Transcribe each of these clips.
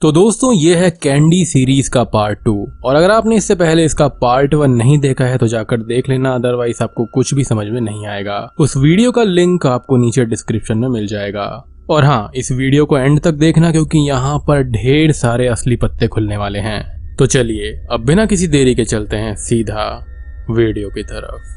तो दोस्तों ये है कैंडी सीरीज का पार्ट 2 और अगर आपने इससे पहले इसका पार्ट 1 नहीं देखा है तो जाकर देख लेना, अदरवाइज आपको कुछ भी समझ में नहीं आएगा। उस वीडियो का लिंक आपको नीचे डिस्क्रिप्शन में मिल जाएगा। और हाँ, इस वीडियो को एंड तक देखना क्योंकि यहाँ पर ढेर सारे असली पत्ते खुलने वाले हैं। तो चलिए अब बिना किसी देरी के चलते हैं सीधा वीडियो की तरफ।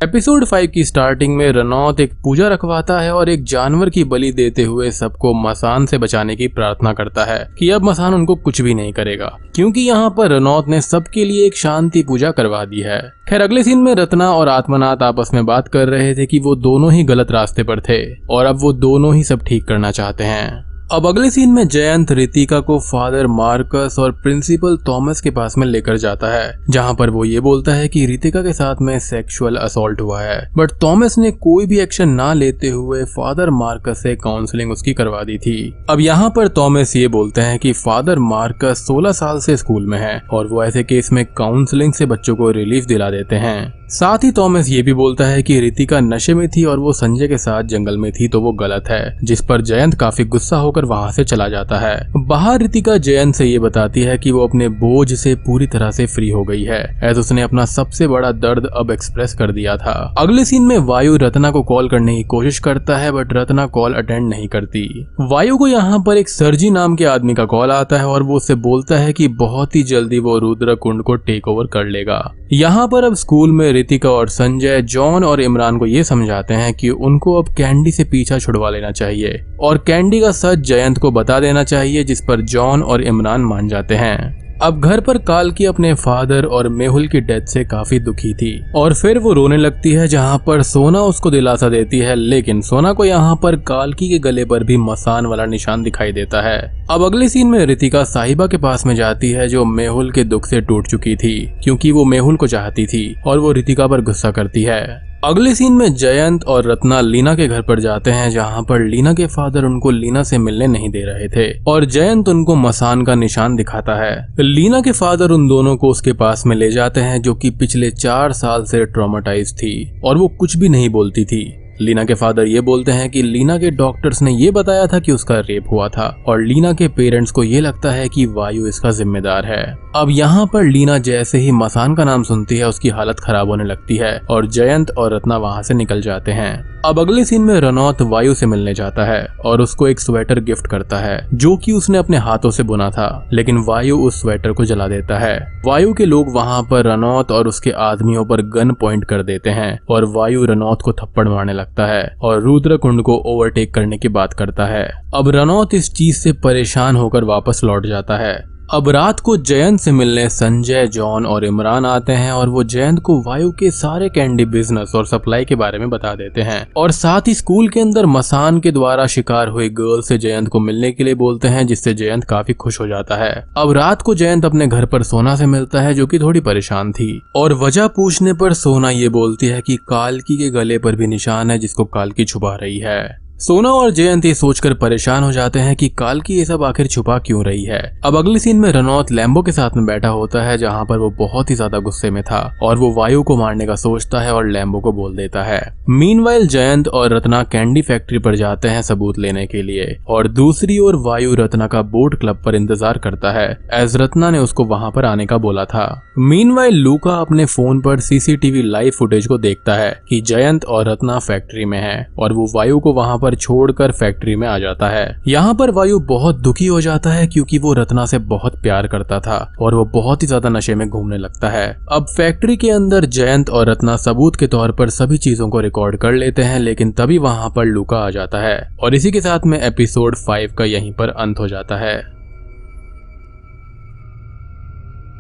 एपिसोड 5 की स्टार्टिंग में रनौत एक पूजा रखवाता है और एक जानवर की बलि देते हुए सबको मसान से बचाने की प्रार्थना करता है कि अब मसान उनको कुछ भी नहीं करेगा, क्योंकि यहाँ पर रनौत ने सबके लिए एक शांति पूजा करवा दी है। खैर अगले सीन में रत्ना और आत्मनाथ आपस में बात कर रहे थे कि वो दोनों ही गलत रास्ते पर थे और अब वो दोनों ही सब ठीक करना चाहते हैं। अब अगले सीन में जयंत रितिका को फादर मार्कस और प्रिंसिपल थॉमस के पास में लेकर जाता है, जहां पर वो ये बोलता है कि रितिका के साथ में सेक्सुअल असॉल्ट हुआ है। बट थॉमस ने कोई भी एक्शन ना लेते हुए फादर मार्कस से काउंसलिंग उसकी करवा दी थी। अब यहाँ पर थॉमस ये बोलते हैं कि फादर मार्कस 16 साल से स्कूल में है और वो ऐसे केस में काउंसलिंग से बच्चों को रिलीफ दिला देते हैं। साथ ही थॉमस ये भी बोलता है कि रितिका नशे में थी और वो संजय के साथ जंगल में थी तो वो गलत है, जिस पर जयंत काफी गुस्सा होकर वहाँ से चला जाता है। बाहर रितिका जयंत से ये बताती है कि वो अपने बोझ से पूरी तरह से फ्री हो गई है, ऐसे उसने अपना सबसे बड़ा दर्द अब एक्सप्रेस कर दिया था। अगले सीन में वायु रत्ना को कॉल करने की कोशिश करता है बट रत्ना कॉल अटेंड नहीं करती। वायु को यहाँ पर एक सरजी नाम के आदमी का कॉल आता है और वो उससे बोलता है कि बहुत ही जल्दी वो रुद्र कुंड को टेक ओवर कर लेगा। यहाँ पर अब स्कूल में रितिका और संजय जॉन और इमरान को ये समझाते हैं कि उनको अब कैंडी से पीछा छुड़वा लेना चाहिए और कैंडी का सच जयंत को बता देना चाहिए, जिस पर जॉन और इमरान मान जाते हैं। अब घर पर काल्की अपने फादर और मेहुल की डेथ से काफी दुखी थी और फिर वो रोने लगती है, जहां पर सोना उसको दिलासा देती है, लेकिन सोना को यहाँ पर काल्की के गले पर भी मसान वाला निशान दिखाई देता है। अब अगले सीन में रितिका साहिबा के पास में जाती है जो मेहुल के दुख से टूट चुकी थी, क्योंकि वो मेहुल को चाहती थी और वो रितिका पर गुस्सा करती है। अगले सीन में जयंत और रत्ना लीना के घर पर जाते हैं, जहां पर लीना के फादर उनको लीना से मिलने नहीं दे रहे थे और जयंत उनको मसान का निशान दिखाता है। लीना के फादर उन दोनों को उसके पास में ले जाते हैं जो कि पिछले 4 साल से ट्रॉमेटाइज थी और वो कुछ भी नहीं बोलती थी। लीना के फादर ये बोलते हैं कि लीना के डॉक्टर्स ने ये बताया था कि उसका रेप हुआ था और लीना के पेरेंट्स को ये लगता है कि वायु इसका जिम्मेदार है। अब यहाँ पर लीना जैसे ही मसान का नाम सुनती है उसकी हालत खराब होने लगती है और जयंत और रत्ना वहाँ से निकल जाते हैं। अब अगले सीन में रनौत वायु से मिलने जाता है और उसको एक स्वेटर गिफ्ट करता है जो कि उसने अपने हाथों से बुना था, लेकिन वायु उस स्वेटर को जला देता है। वायु के लोग वहाँ पर रनौत और उसके आदमियों पर गन पॉइंट कर देते हैं और वायु रनौत को थप्पड़ मारने लगता है और रुद्र कुंड को ओवरटेक करने की बात करता है। अब रनौत इस चीज से परेशान होकर वापस लौट जाता है। अब रात को जयंत से मिलने संजय, जॉन और इमरान आते हैं और वो जयंत को वायु के सारे कैंडी बिजनेस और सप्लाई के बारे में बता देते हैं और साथ ही स्कूल के अंदर मसान के द्वारा शिकार हुई गर्ल से जयंत को मिलने के लिए बोलते हैं, जिससे जयंत काफी खुश हो जाता है। अब रात को जयंत अपने घर पर सोना से मिलता है जो कि थोड़ी परेशान थी और वजह पूछने पर सोना ये बोलती है कि काल्की के गले पर भी निशान है जिसको काल्की छुपा रही है। सोना और जयंत ये सोचकर परेशान हो जाते हैं कि काल्की ये सब आखिर छुपा क्यों रही है। अब अगले सीन में रनौत लैम्बो के साथ में बैठा होता है, जहां पर वो बहुत ही ज्यादा गुस्से में था और वो वायु को मारने का सोचता है और लैम्बो को बोल देता है। मीनवाइल जयंत और रत्ना कैंडी फैक्ट्री पर जाते हैं सबूत लेने के लिए और दूसरी ओर वायु रत्ना का बोट क्लब पर इंतजार करता है, एज रत्ना ने उसको वहां पर आने का बोला था। मीनवाइल लूका अपने फोन पर सीसीटीवी लाइव फुटेज को देखता है कि जयंत और रत्ना फैक्ट्री में है और वो वायु को वहां पर छोड़कर फैक्ट्री में आ जाता है। यहाँ पर वायु बहुत दुखी हो जाता है क्योंकि वो रत्ना से बहुत प्यार करता था और वो बहुत ही ज्यादा नशे में घूमने लगता है। अब फैक्ट्री के अंदर जयंत और रत्ना सबूत के तौर पर सभी चीजों को रिकॉर्ड कर लेते हैं, लेकिन तभी वहाँ पर लूका आ जाता है और इसी के साथ में एपिसोड 5 का यहीं पर अंत हो जाता है।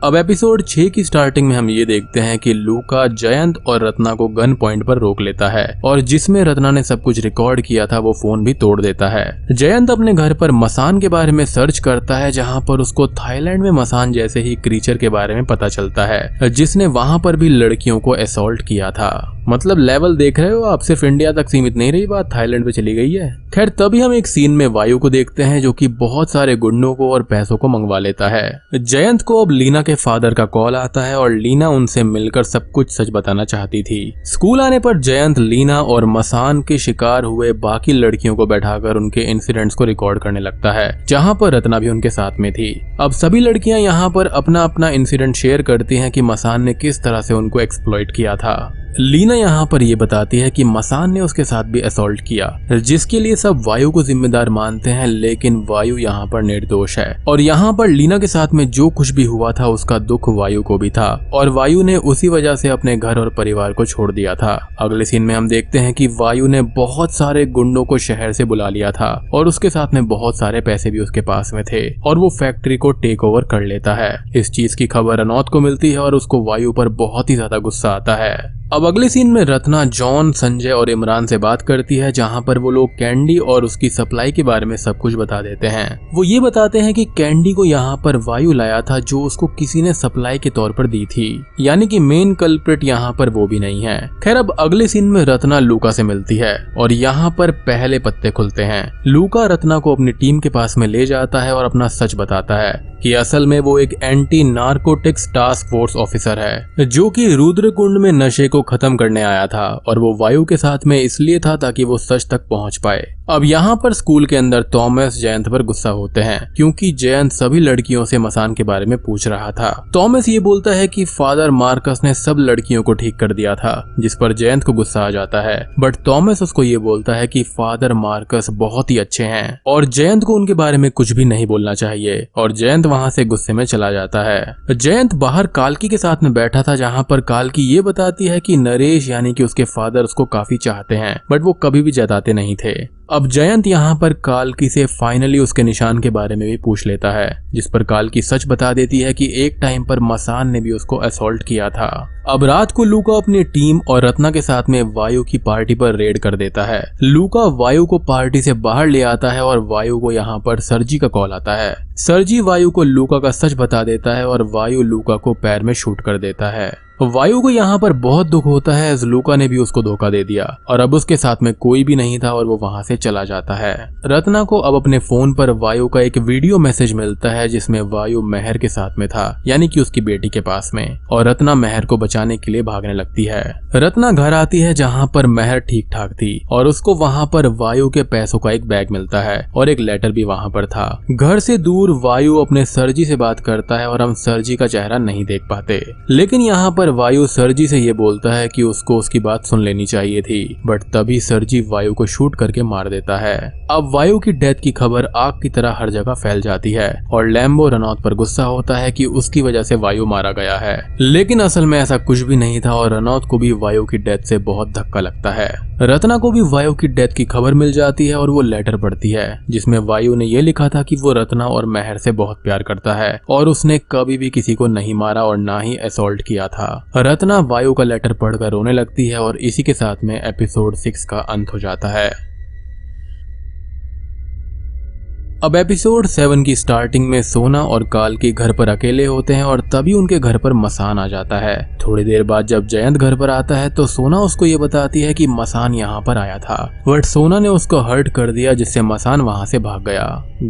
अब एपिसोड 6 की स्टार्टिंग में हम ये देखते हैं कि लूका जयंत और रत्ना को गन पॉइंट पर रोक लेता है और जिसमें रत्ना ने सब कुछ रिकॉर्ड किया था वो फोन भी तोड़ देता है। जयंत अपने घर पर मसान के बारे में सर्च करता है, जहां पर उसको थाईलैंड में मसान जैसे ही क्रीचर के बारे में पता चलता है जिसने वहां पर भी लड़कियों को असॉल्ट किया था। मतलब लेवल देख रहे हो आप, सिर्फ इंडिया तक सीमित नहीं रही बात, थाईलैंड पे चली गई है। खैर तभी हम एक सीन में वायु को देखते हैं जो कि बहुत सारे गुंडों को और पैसों को मंगवा लेता है। जयंत को अब लीना के फादर का कॉल आता है और लीना उनसे मिलकर सब कुछ सच बताना चाहती थी। स्कूल आने पर जयंत लीना और मसान के शिकार हुए बाकी लड़कियों को बैठाकर उनके इंसिडेंट्स को रिकॉर्ड करने लगता है, जहाँ पर रत्ना भी उनके साथ में थी। अब सभी लड़कियां यहाँ पर अपना अपना इंसिडेंट शेयर करती हैं कि मसान ने किस तरह से उनको एक्सप्लॉइट किया था। लीना यहाँ पर ये बताती है कि मसान ने उसके साथ भी असॉल्ट किया, जिसके लिए सब वायु को जिम्मेदार मानते हैं, लेकिन वायु यहाँ पर निर्दोष है। और यहाँ पर लीना के साथ में जो कुछ भी हुआ था उसका दुख वायु को भी था और वायु ने उसी वजह से अपने घर और परिवार को छोड़ दिया था। अगले सीन में हम देखते हैं कि वायु ने बहुत सारे गुंडों को शहर से बुला लिया था और उसके साथ में बहुत सारे पैसे भी उसके पास में थे और वो फैक्ट्री को टेक ओवर कर लेता है। इस चीज की खबर रनौत को मिलती है और उसको वायु पर बहुत ही ज्यादा गुस्सा आता है। अब अगले सीन में रत्ना जॉन, संजय और इमरान से बात करती है, जहां पर वो लोग कैंडी और उसकी सप्लाई के बारे में सब कुछ बता देते हैं। वो ये बताते हैं कि कैंडी को यहाँ पर वायु लाया था जो उसको किसी ने सप्लाई के तौर पर दी थी, यानी कि मेन कल्प्रिट यहाँ पर वो भी नहीं है। खैर अब अगले सीन में रत्ना लूका से मिलती है और यहाँ पर पहले पत्ते खुलते हैं। लूका रत्ना को अपनी टीम के पास में ले जाता है और अपना सच बताता है कि असल में वो एक anti narcotics task force officer है जो कि रुद्रकुंड में नशे को खत्म करने आया था और वो वायु के साथ में इसलिए था ताकि वो सच तक पहुंच पाए। अब यहाँ पर स्कूल के अंदर थॉमस जयंत पर गुस्सा होते हैं क्योंकि जयंत सभी लड़कियों से मसान के बारे में पूछ रहा था। थॉमस ये बोलता है कि फादर मार्कस ने सब लड़कियों को ठीक कर दिया था, जिस पर जयंत को गुस्सा आ जाता है। बट थॉमस उसको ये बोलता है कि फादर मार्कस बहुत ही अच्छे हैं और जयंत को उनके बारे में कुछ भी नहीं बोलना चाहिए और जयंत वहाँ से गुस्से में चला जाता है। जयंत बाहर काल्की के साथ में बैठा था, जहाँ पर काल्की ये बताती है कि नरेश यानी कि उसके फादर उसको काफी चाहते हैं बट वो कभी भी जताते नहीं थे। अब जयंत यहाँ पर काल्की से फाइनली उसके निशान के बारे में भी पूछ लेता है, जिस पर काल्की सच बता देती है कि एक टाइम पर मसान ने भी उसको असॉल्ट किया था। अब रात को लूका अपनी टीम और रत्ना के साथ में वायु की पार्टी पर रेड कर देता है। लूका वायु को पार्टी से बाहर ले आता है और वायु को यहाँ पर सरजी का कॉल आता है। सरजी वायु को लूका का सच बता देता है और वायु लूका को पैर में शूट कर देता है। वायु को यहाँ पर बहुत दुख होता है, लूका ने भी उसको धोखा दे दिया और अब उसके साथ में कोई भी नहीं था और वो वहाँ से चला जाता है। रत्ना को अब अपने फोन पर वायु का एक वीडियो मैसेज मिलता है जिसमें वायु महर के साथ में था, यानी कि उसकी बेटी के पास में, और रत्ना महर को बचाने के लिए भागने लगती है। रत्ना घर आती है जहाँ पर महर ठीक ठाक थी और उसको वहाँ पर वायु के पैसों का एक बैग मिलता है और एक लेटर भी वहाँ पर था। घर से दूर वायु अपने सरजी से बात करता है और हम सरजी का चेहरा नहीं देख पाते, लेकिन यहाँ पर वायु सरजी से ये बोलता है कि उसको उसकी बात सुन लेनी चाहिए थी, बट तभी सरजी वायु को शूट करके मार देता है। अब वायु की डेथ की खबर आग की तरह हर जगह फैल जाती है और लैम्बो रनौत पर गुस्सा होता है कि उसकी वजह से वायु मारा गया है, लेकिन असल में ऐसा कुछ भी नहीं था और रनौत को भी वायु की डेथ से बहुत धक्का लगता है। रत्ना को भी वायु की डेथ की खबर मिल जाती है और वो लेटर पढ़ती है जिसमें वायु ने ये लिखा था कि वो रत्ना और महर से बहुत प्यार करता है और उसने कभी भी किसी को नहीं मारा और ना ही असॉल्ट किया था। रत्ना वायु का लेटर पढ़कर रोने लगती है और इसी के साथ में एपिसोड 6 का अंत हो जाता है। अब एपिसोड 7 की स्टार्टिंग में सोना और काल्की घर पर अकेले होते हैं और तभी उनके घर पर मसान आ जाता है। थोड़ी देर बाद जब जयंत घर पर आता है तो सोना उसको ये बताती है कि मसान यहाँ पर आया था, बट सोना ने उसको हर्ट कर दिया जिससे मसान वहाँ से भाग गया।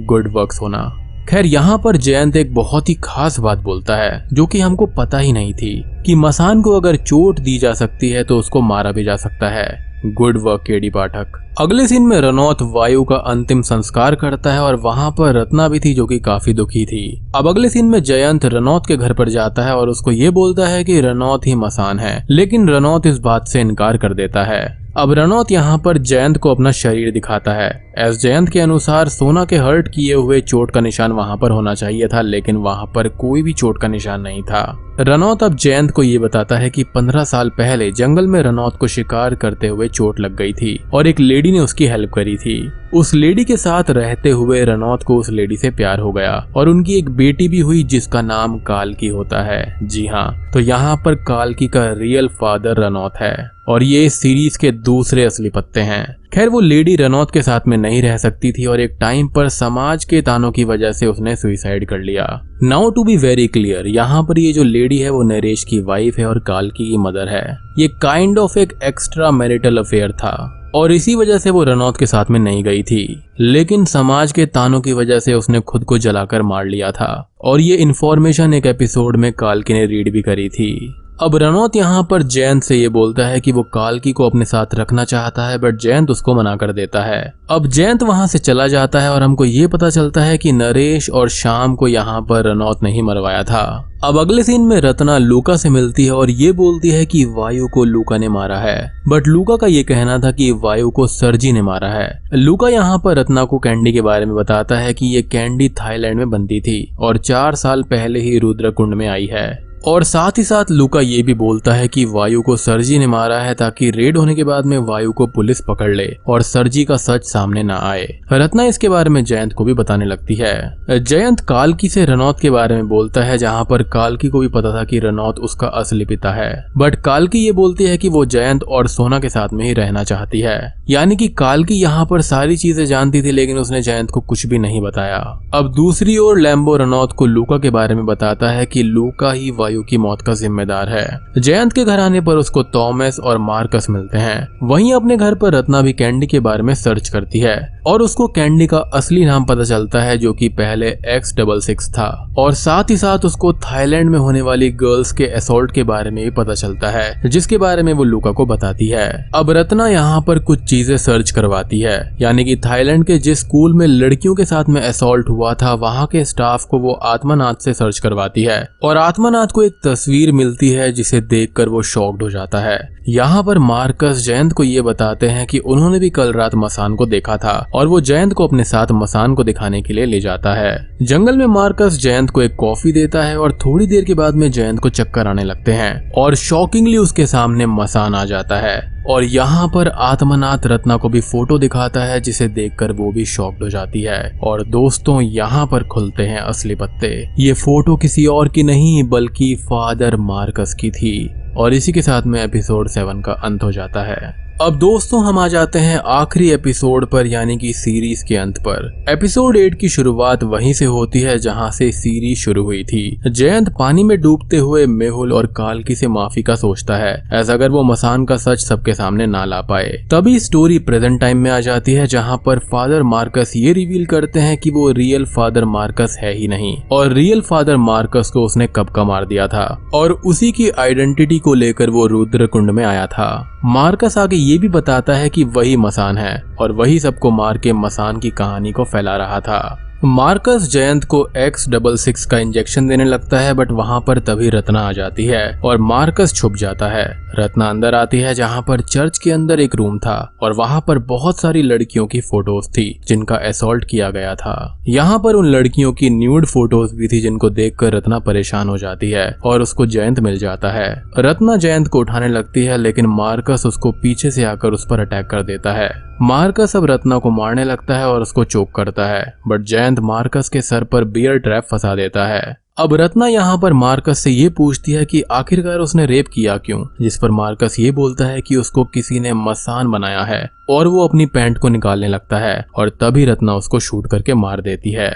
गुड वर्क सोना। खैर यहाँ पर जयंत एक बहुत ही खास बात बोलता है जो कि हमको पता ही नहीं थी कि मसान को अगर चोट दी जा सकती है तो उसको मारा भी जा सकता है। गुड वर्क केडी पाठक। अगले सीन में रनौत वायु का अंतिम संस्कार करता है और वहाँ पर रत्ना भी थी जो कि काफी दुखी थी। अब अगले सीन में जयंत रनौत के घर पर जाता है और उसको ये बोलता है कि रनौत ही मसान है, लेकिन रनौत इस बात से इनकार कर देता है। अब रनौत यहाँ पर जयंत को अपना शरीर दिखाता है। एस जयंत के अनुसार सोना के हर्ट किए हुए चोट का निशान वहाँ पर होना चाहिए था, लेकिन वहाँ पर कोई भी चोट का निशान नहीं था। रनौत अब जयंत को ये बताता है कि 15 साल पहले जंगल में रनौत को शिकार करते हुए चोट लग गई थी और एक लेडी ने उसकी हेल्प करी थी। उस लेडी के साथ रहते हुए रनौत को उस लेडी से प्यार हो गया और उनकी एक बेटी भी हुई जिसका नाम काल्की होता है। जी हाँ, तो यहाँ पर काल्की का रियल फादर रनौत है और ये इस सीरीज के दूसरे असली पत्ते हैं। खैर वो लेडी रनौत के साथ में नहीं रह सकती थी और एक टाइम पर समाज के तानों की वजह से उसने सुसाइड कर लिया। Now to be very clear, यहाँ पर ये जो लेडी है वो नरेश की वाइफ है और काल्की की मदर है। ये काइंड ऑफ एक एक्स्ट्रा मैरिटल अफेयर था और इसी वजह से वो रनौत के साथ में नहीं गई थी, लेकिन समाज के तानों की वजह से उसने खुद को जलाकर मार लिया था और ये इन्फॉर्मेशन एक एपिसोड में काल्की ने रीड भी करी थी। अब रनौत यहाँ पर जयंत से ये बोलता है कि वो काल्की को अपने साथ रखना चाहता है, बट जयंत उसको मना कर देता है। अब जयंत वहाँ से चला जाता है और हमको ये पता चलता है कि नरेश और श्याम को यहाँ पर रनौत नहीं मरवाया था। अब अगले सीन में रत्ना लूका से मिलती है और ये बोलती है कि वायु को लूका ने मारा है, बट लूका का ये कहना था कि वायु को सरजी ने मारा है। लूका यहाँ पर रत्ना को कैंडी के बारे में बताता है कि ये कैंडी थाईलैंड में बनती थी और 4 साल पहले ही रुद्रकुंड में आई है। और साथ ही साथ लूका ये भी बोलता है कि वायु को सरजी ने मारा है ताकि रेड होने के बाद में वायु को पुलिस पकड़ ले और सरजी का सच सामने ना आए। रत्ना इसके बारे में जयंत को भी बताने लगती है। जयंत काल्की से रनौत के बारे में बोलता है, जहाँ पर काल्की को भी पता था कि रनौत उसका असली पिता है, बट काल्की ये बोलती है कि वो जयंत और सोना के साथ में ही रहना चाहती है। यानी कि काल्की यहाँ पर सारी चीजें जानती थी, लेकिन उसने जयंत को कुछ भी नहीं बताया। अब दूसरी ओर लैम्बो रनौत को लूका के बारे में बताता है कि लूका ही वायु की मौत का जिम्मेदार है। जयंत के घर आने पर उसको थॉमस और मार्कस मिलते हैं। वहीं अपने घर पर रत्ना भी कैंडी के बारे में सर्च करती है और उसको कैंडी का असली नाम पता चलता है, जो कि पहले X66 था। और साथ ही साथ उसको थाईलैंड में होने वाली गर्ल्स के असॉल्ट के बारे में भी पता चलता है, जिसके बारे में वो लूका को बताती है। अब रत्ना यहाँ पर कुछ चीजें सर्च करवाती है, यानी कि थाईलैंड के जिस स्कूल में लड़कियों के साथ में असॉल्ट हुआ था वहाँ के स्टाफ को वो आत्मानाथ से सर्च करवाती है और आत्मानाथ को एक तस्वीर मिलती है जिसे देखकर वो शॉक्ड हो जाता है। यहाँ पर मार्कस जयंत को ये बताते हैं कि उन्होंने भी कल रात मसान को देखा था और वो जयंत को अपने साथ मसान को दिखाने के लिए ले जाता है। जंगल में मार्कस जयंत को एक कॉफी देता है और थोड़ी देर के बाद में जयंत को चक्कर आने लगते हैं और शॉकिंगली उसके सामने मसान आ जाता है। और यहाँ पर आत्मनाथ रत्ना को भी फोटो दिखाता है, जिसे देखकर वो भी शॉक्ड हो जाती है। और दोस्तों यहाँ पर खुलते हैं असली पत्ते। ये फोटो किसी और की नहीं बल्कि फादर मार्कस की थी। और इसी के साथ में एपिसोड 7 का अंत हो जाता है। अब दोस्तों हम आ जाते हैं आखिरी एपिसोड पर, यानी कि सीरीज के अंत पर। एपिसोड 8 की शुरुआत वहीं से होती है जहां से सीरीज शुरू हुई थी। जयंत पानी में डूबते हुए मेहुल और काल्की से माफी का सोचता है, ऐसा अगर वो मसान का सच सबके सामने ना ला पाए। तभी स्टोरी प्रेजेंट टाइम में आ जाती है, जहां पर फादर मार्कस ये रिवील करते हैं कि वो रियल फादर मार्कस है ही नहीं और रियल फादर मार्कस को उसने कब का मार दिया था और उसी की आइडेंटिटी को लेकर वो रुद्रकुंड में आया था। मार्कस आगे ये भी बताता है कि वही मसान है और वही सबको मार के मसान की कहानी को फैला रहा था। मार्कस जयंत को X66 का इंजेक्शन देने लगता है, बट वहां पर तभी रत्ना आ जाती है और मार्कस छुप जाता है। रत्ना अंदर आती है जहां पर चर्च के अंदर एक रूम था और वहां पर बहुत सारी लड़कियों की फोटोज थी जिनका असॉल्ट किया गया था। यहाँ पर उन लड़कियों की न्यूड फोटोज भी थी जिनको देखकर रत्ना परेशान हो जाती है और उसको जयंत मिल जाता है। रत्ना जयंत को उठाने लगती है, लेकिन मार्कस उसको पीछे से आकर उस पर अटैक कर देता है। मार्कस अब रत्ना को मारने लगता है और उसको चोक करता है, बट जयंत मार्कस के सर पर बियर ट्रैप फंसा देता है। अब रत्ना यहाँ पर मार्कस से ये पूछती है कि आखिरकार उसने रेप किया क्यों, जिस पर मार्कस ये बोलता है कि उसको किसी ने मसान बनाया है और वो अपनी पैंट को निकालने लगता है और तभी रत्ना उसको शूट करके मार देती है।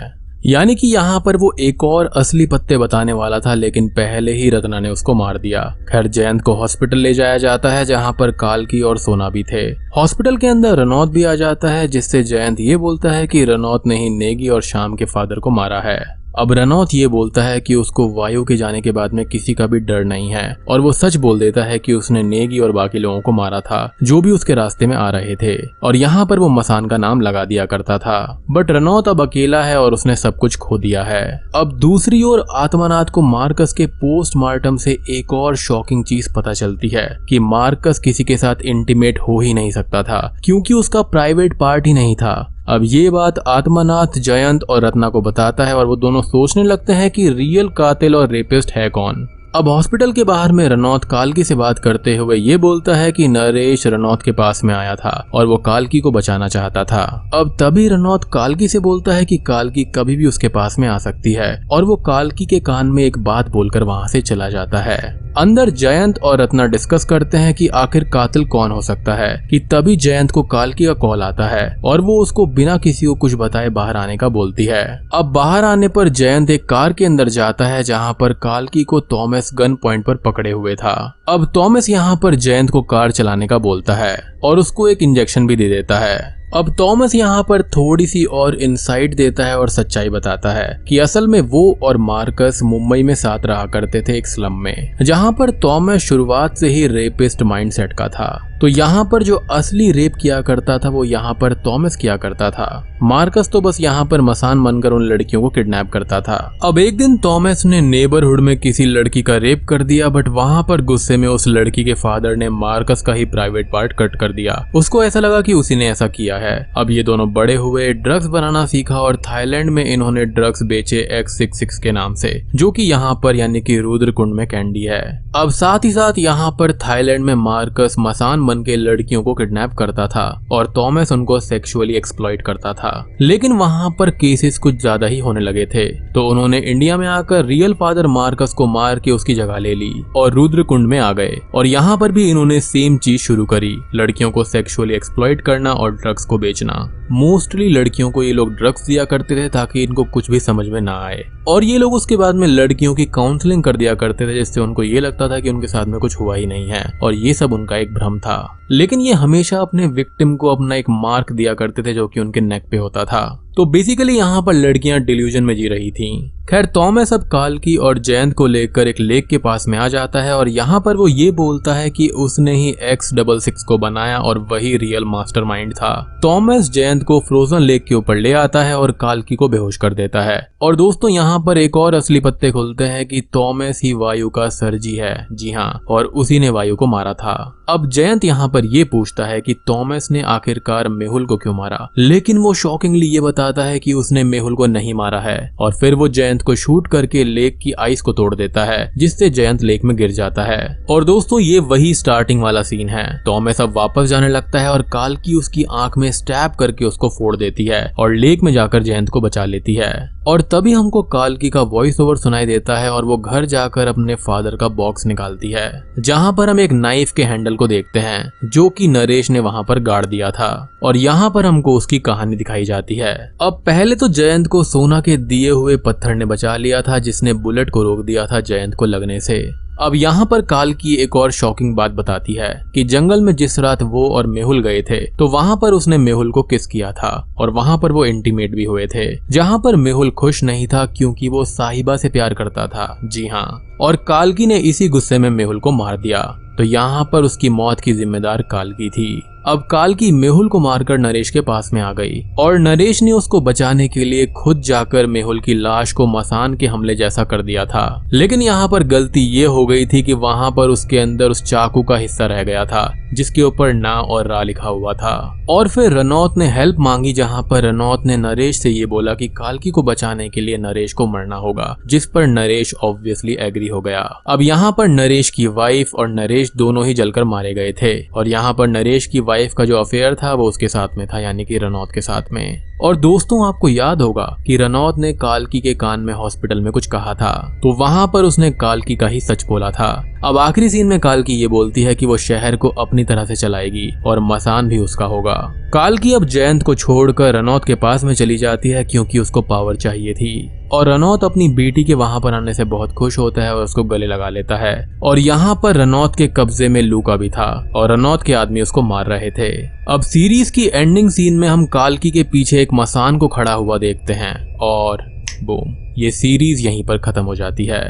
यानी कि यहाँ पर वो एक और असली पत्ते बताने वाला था, लेकिन पहले ही रत्ना ने उसको मार दिया। खैर जयंत को हॉस्पिटल ले जाया जाता है जहाँ पर काल्की और सोना भी थे। हॉस्पिटल के अंदर रनौत भी आ जाता है, जिससे जयंत ये बोलता है कि रनौत ने ही नेगी और श्याम के फादर को मारा है। अब रनौत ये बोलता है कि उसको वायु के जाने के बाद में किसी का भी डर नहीं है और वो सच बोल देता है कि उसने नेगी और बाकी लोगों को मारा था जो भी उसके रास्ते में आ रहे थे और यहाँ पर वो मसान का नाम लगा दिया करता था। बट रनौत अब अकेला है और उसने सब कुछ खो दिया है। अब दूसरी ओर आत्मानाथ को मार्कस के पोस्टमार्टम से एक और शॉकिंग चीज पता चलती है कि मार्कस किसी के साथ इंटीमेट हो ही नहीं सकता था क्योंकि उसका प्राइवेट पार्ट ही नहीं था। अब ये बात आत्मानाथ जयंत और रत्ना को बताता है और वो दोनों सोचने लगते हैं कि रियल कातिल और रेपिस्ट है कौन। अब हॉस्पिटल के बाहर में रनौत काल्की से बात करते हुए ये बोलता है कि नरेश रनौत के पास में आया था और वो काल्की को बचाना चाहता था। अब तभी रनौत काल्की से बोलता है कि काल्की कभी भी उसके पास में आ सकती है और वो काल्की के कान में एक बात बोलकर वहाँ से चला जाता है। अंदर जयंत और रत्ना डिस्कस करते हैं कि आखिर कातिल कौन हो सकता है कि तभी जयंत को काल्की का कॉल आता है और वो उसको बिना किसी को कुछ बताए बाहर आने का बोलती है। अब बाहर आने पर जयंत एक कार के अंदर जाता है जहाँ पर काल्की को थॉमस गन पॉइंट पर पकड़े हुए था। अब थॉमस यहाँ पर जयंत को कार चलाने का बोलता है और उसको एक इंजेक्शन भी दे देता है। अब थॉमस यहाँ पर थोड़ी सी और इनसाइट देता है और सच्चाई बताता है कि असल में वो और मार्कस मुंबई में साथ रहा करते थे एक स्लम में, जहाँ पर थॉमस शुरुआत से ही रेपिस्ट माइंडसेट का था। तो यहाँ पर जो असली रेप किया करता था वो यहाँ पर थॉमस किया करता था। मार्कस तो बस यहाँ पर मसान बनकर उन लड़कियों को किडनैप करता था। अब एक दिन थॉमस ने नेबरहुड में किसी लड़की का रेप कर दिया, बट वहाँ पर गुस्से में उस लड़की के फादर ने मार्कस का ही प्राइवेट पार्ट कट कर दिया। उसको ऐसा लगा कि उसी ने ऐसा किया है। अब ये दोनों बड़े हुए, ड्रग्स बनाना सीखा और थाईलैंड में इन्होंने ड्रग्स बेचे X66 के नाम से, जो कि यहाँ पर यानी कि रुद्रकुंड में कैंडी है। अब साथ ही साथ यहाँ पर थाईलैंड में मार्कस मसान बन के लड़कियों को किडनैप करता था और थॉमस उनको सेक्सुअली एक्सप्लॉइट करता था। लेकिन वहाँ पर केसेस कुछ ज्यादा ही होने लगे थे, तो उन्होंने इंडिया में आकर रियल फादर मार्कस को मार के उसकी जगह ले ली और रुद्रकुंड में आ गए। और यहाँ पर भी इन्होंने सेम चीज शुरू करी, लड़कियों को सेक्सुअली एक्सप्लॉइट करना और ड्रग्स को बेचना। मोस्टली लड़कियों को ये लोग ड्रग्स दिया करते थे ताकि इनको कुछ भी समझ में ना आए, और ये लोग उसके बाद में लड़कियों की काउंसलिंग कर दिया करते थे, जिससे उनको ये लगता था कि उनके साथ में कुछ हुआ ही नहीं है, और ये सब उनका एक भ्रम था। लेकिन ये हमेशा अपने विक्टिम को अपना एक मार्क दिया करते थे जो कि उनके नेक पे होता था। तो बेसिकली यहाँ पर लड़कियां डिल्यूजन में जी रही थीं। खैर थॉमस अब काल्की और जयंत को लेकर एक लेक के पास में आ जाता है और यहाँ पर वो ये बोलता है कि उसने ही X66 को बनाया और वही रियल मास्टरमाइंड था। थॉमस जयंत को फ्रोजन लेक के ऊपर ले आता है और काल्की को बेहोश कर देता है। और दोस्तों यहाँ पर एक और असली पत्ते खुलते हैं कि थॉमस ही वायु का सर्जी है। जी हाँ, और उसी ने वायु को मारा था। अब जयंत यहाँ पर ये पूछता है कि थॉमस ने आखिरकार मेहुल को क्यों मारा, लेकिन वो शॉकिंगली ये बताता है कि उसने मेहुल को नहीं मारा है। और फिर वो जयंत को शूट करके लेक की आइस को तोड़ देता है, जिससे जयंत लेक में गिर जाता है। और दोस्तों ये वही स्टार्टिंग वाला सीन है। थॉमस अब वापस जाने लगता है और काल्की उसकी आंख में स्टैब करके उसको फोड़ देती है और लेक में जाकर जयंत को बचा लेती है। और तभी हमको काल्की का वॉइस ओवर सुनाई देता है और वो घर जाकर अपने फादर का बॉक्स निकालती है, जहाँ पर हम एक नाइफ के हैंडल को देखते हैं जो कि नरेश ने वहाँ पर गाड़ दिया था। और यहाँ पर हमको उसकी कहानी दिखाई जाती है। अब पहले तो जयंत को सोना के दिए हुए पत्थर ने बचा लिया था, जिसने बुलेट को रोक दिया था जयंत को लगने से। अब यहाँ पर काल्की एक और शॉकिंग बात बताती है कि जंगल में जिस रात वो और मेहुल गए थे तो वहाँ पर उसने मेहुल को किस किया था और वहाँ पर वो इंटीमेट भी हुए थे, जहाँ पर मेहुल खुश नहीं था क्योंकि वो साहिबा से प्यार करता था। जी हाँ, और काल्की ने इसी गुस्से में मेहुल को मार दिया। तो यहाँ पर उसकी मौत की जिम्मेदार काल्की थी। अब काल्की मेहुल को मारकर नरेश के पास में आ गई और नरेश ने उसको बचाने के लिए खुद जाकर मेहुल की लाश को मसान के हमले जैसा कर दिया था। लेकिन यहाँ पर गलती ये हो गई थी कि वहाँ पर उसके अंदर उस चाकू का हिस्सा रह गया था जिसके ऊपर ना और रा लिखा हुआ था। और फिर रनौत ने हेल्प मांगी, जहाँ पर रनौत ने नरेश से ये बोला कि काल्की को बचाने के लिए नरेश को मरना होगा, जिस पर नरेश ऑब्वियसली एग्री हो गया। अब यहाँ पर नरेश की वाइफ और नरेश दोनों ही जलकर मारे गए थे और यहाँ पर नरेश की वाइफ का जो अफेयर था वो उसके साथ में था, यानी कि रनौत के साथ में। और दोस्तों आपको याद होगा कि रनौत ने काल्की के कान में हॉस्पिटल में कुछ कहा था, तो वहाँ पर उसने काल्की का ही सच बोला था। अब आखिरी सीन में काल्की ये बोलती है कि वो शहर को अपनी तरह से चलाएगी और मसान भी उसका होगा। काल्की अब जयंत को छोड़कर रनौत के पास में चली जाती है क्योंकि उसको पावर चाहिए थी। और रनौत अपनी बेटी के वहां पर आने से बहुत खुश होता है और उसको गले लगा लेता है। और यहाँ पर रनौत के कब्जे में लूका भी था और रनौत के आदमी उसको मार रहे थे। अब सीरीज की एंडिंग सीन में हम काल्की के पीछे एक मसान को खड़ा हुआ देखते हैं और बूम, ये सीरीज यहीं पर खत्म हो जाती है।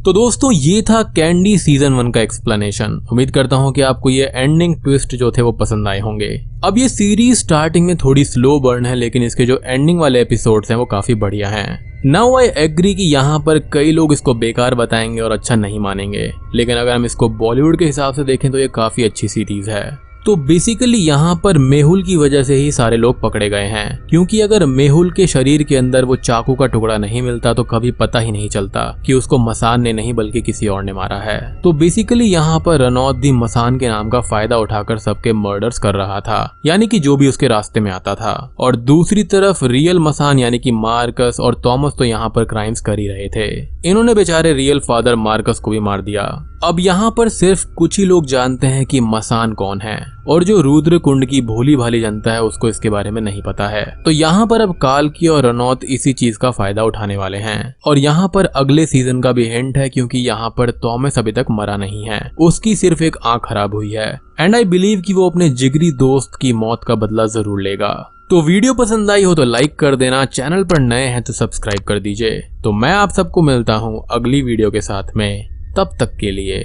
तो दोस्तों ये था कैंडी सीजन 1 का एक्सप्लेनेशन। उम्मीद करता हूँ कि आपको ये एंडिंग ट्विस्ट जो थे वो पसंद आए होंगे। अब ये सीरीज स्टार्टिंग में थोड़ी स्लो बर्न है, लेकिन इसके जो एंडिंग वाले एपिसोड्स हैं वो काफी बढ़िया हैं। नाउ आई एग्री कि यहाँ पर कई लोग इसको बेकार बताएंगे और अच्छा नहीं मानेंगे, लेकिन अगर हम इसको बॉलीवुड के हिसाब से देखें तो ये काफी अच्छी सीरीज है। तो बेसिकली यहाँ पर मेहुल की वजह से ही सारे लोग पकड़े गए हैं, क्योंकि अगर मेहुल के शरीर के अंदर वो चाकू का टुकड़ा नहीं मिलता तो कभी पता ही नहीं चलता कि उसको मसान ने नहीं बल्कि किसी और ने मारा है। तो बेसिकली यहाँ पर रनौत दी मसान के नाम का फायदा उठाकर सबके मर्डर्स कर रहा था, यानी कि जो भी उसके रास्ते में आता था। और दूसरी तरफ रियल मसान यानी कि मार्कस और थॉमस तो यहाँ पर क्राइम्स कर ही रहे थे। इन्होंने बेचारे रियल फादर मार्कस को भी मार दिया। अब यहाँ पर सिर्फ कुछ ही लोग जानते हैं कि मसान कौन है, और जो रुद्र कुंड की भोली भाली जनता है उसको इसके बारे में नहीं पता है। तो यहाँ पर अब काल्की और रनौत इसी चीज का फायदा उठाने वाले हैं। और यहाँ पर अगले सीजन का भी हिंट है, क्योंकि यहाँ पर थॉमस अभी तक मरा नहीं है, उसकी सिर्फ एक आंख खराब हुई है। एंड आई बिलीव कि वो अपने जिगरी दोस्त की मौत का बदला जरूर लेगा। तो वीडियो पसंद आई हो तो लाइक कर देना, चैनल पर नए हैं तो सब्सक्राइब कर दीजिए। तो मैं आप सबको मिलता हूँ अगली वीडियो के साथ में, तब तक के लिए